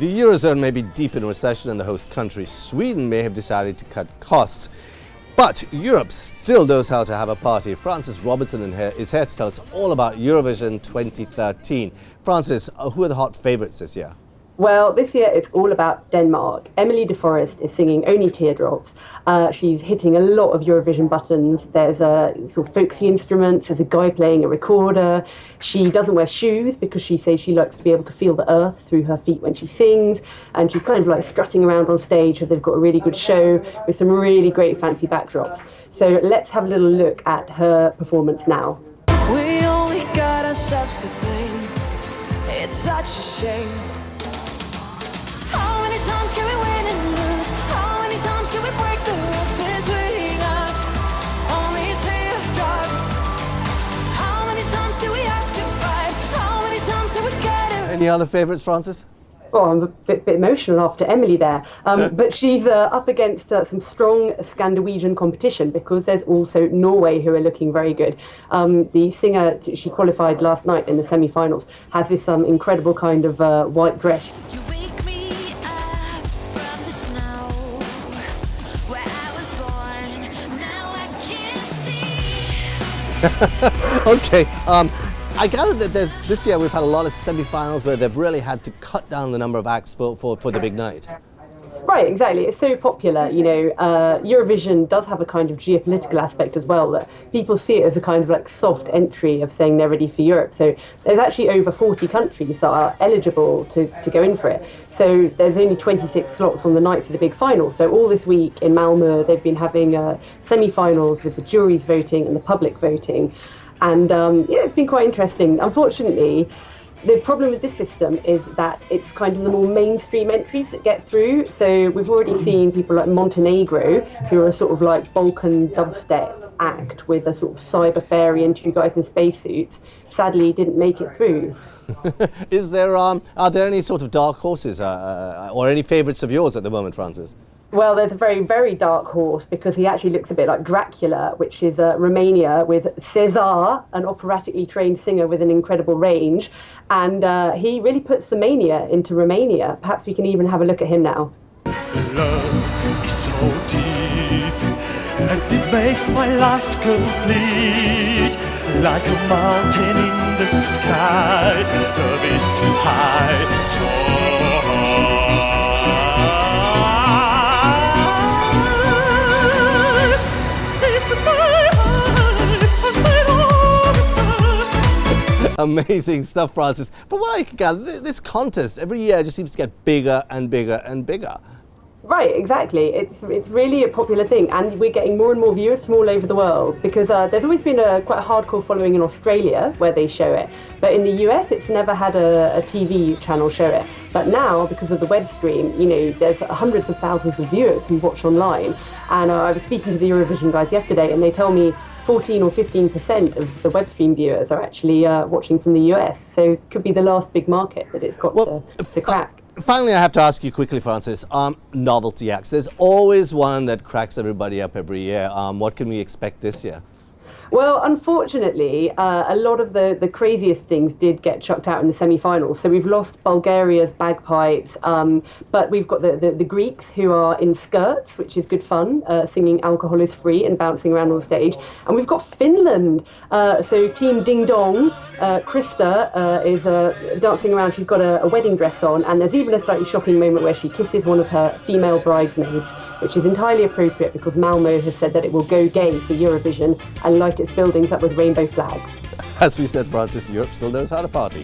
The Eurozone may be deep in recession and the host country, Sweden, may have decided to cut costs. But Europe still knows how to have a party. Francis Robertson is here to tell us all about Eurovision 2013. Francis, who are the hot favourites this year? Well, this year it's all about Denmark. Emily de Forest is singing Only Teardrops. She's hitting a lot of Eurovision buttons. There's a sort of folksy instruments. There's a guy playing a recorder. She doesn't wear shoes because she says she likes to be able to feel the earth through her feet when she sings. And she's kind of like strutting around on stage. So they've got a really good show with some really great fancy backdrops. So let's have a little look at her performance now. We only got ourselves to blame. It's such a shame. How many times can we win and lose? How many times can we break the rules between us? Only teardrops. How many times do we have to fight? How many times do we get it? Any other favourites, Francis? Oh, I'm a bit emotional after Emily there. But she's up against some strong Scandinavian competition because there's also Norway who are looking very good. The singer, she qualified last night in the semi-finals, has this incredible kind of white dress. You wake me up from the snow where I was born. Now I can't see. Okay, I gather that this year we've had a lot of semi-finals where they've really had to cut down the number of acts for the big night. Right, exactly. It's so popular, you know. Eurovision does have a kind of geopolitical aspect as well, that people see it as a kind of like soft entry of saying they're ready for Europe. So there's actually over 40 countries that are eligible to go in for it. So there's only 26 slots on the night for the big final. So all this week in Malmö, they've been having semi-finals with the juries voting and the public voting. And yeah, it's been quite interesting. Unfortunately, the problem with this system is that it's kind of the more mainstream entries that get through. So we've already seen people like Montenegro, who are a sort of like Balkan dubstep act with a sort of cyber fairy and two guys in spacesuits, sadly didn't make it through. Is there, are there any sort of dark horses or any favourites of yours at the moment, Francis? Well, there's a very, very dark horse because he actually looks a bit like Dracula, which is Romania, with Cesar, an operatically trained singer with an incredible range. And he really puts the mania into Romania. Perhaps we can even have a look at him now. Love is so deep, and it makes my life complete. Like a mountain in the sky, love is too high, so high. Amazing stuff, Francis. From what I can gather, this contest every year just seems to get bigger and bigger and bigger. Right, exactly. It's really a popular thing, and we're getting more and more viewers from all over the world because there's always been quite a hardcore following in Australia where they show it, but in the US it's never had a TV channel show it. But now, because of the web stream, you know, there's hundreds of thousands of viewers who watch online. And I was speaking to the Eurovision guys yesterday, and they tell me 14 or 15% of the web stream viewers are actually watching from the US. So it could be the last big market that it's got to crack. Finally, I have to ask you quickly, Francis, novelty acts. There's always one that cracks everybody up every year. What can we expect this year? Well, unfortunately, a lot of the craziest things did get chucked out in the semi-finals. So we've lost Bulgaria's bagpipes, but we've got the Greeks who are in skirts, which is good fun, singing Alcohol is Free and bouncing around on the stage. And we've got Finland. So Team Ding Dong, Krista is dancing around. She's got a wedding dress on, and there's even a slightly shocking moment where she kisses one of her female bridesmaids, which is entirely appropriate because Malmö has said that it will go gay for Eurovision and light its buildings up with rainbow flags. As we said, Francis, Europe still knows how to party.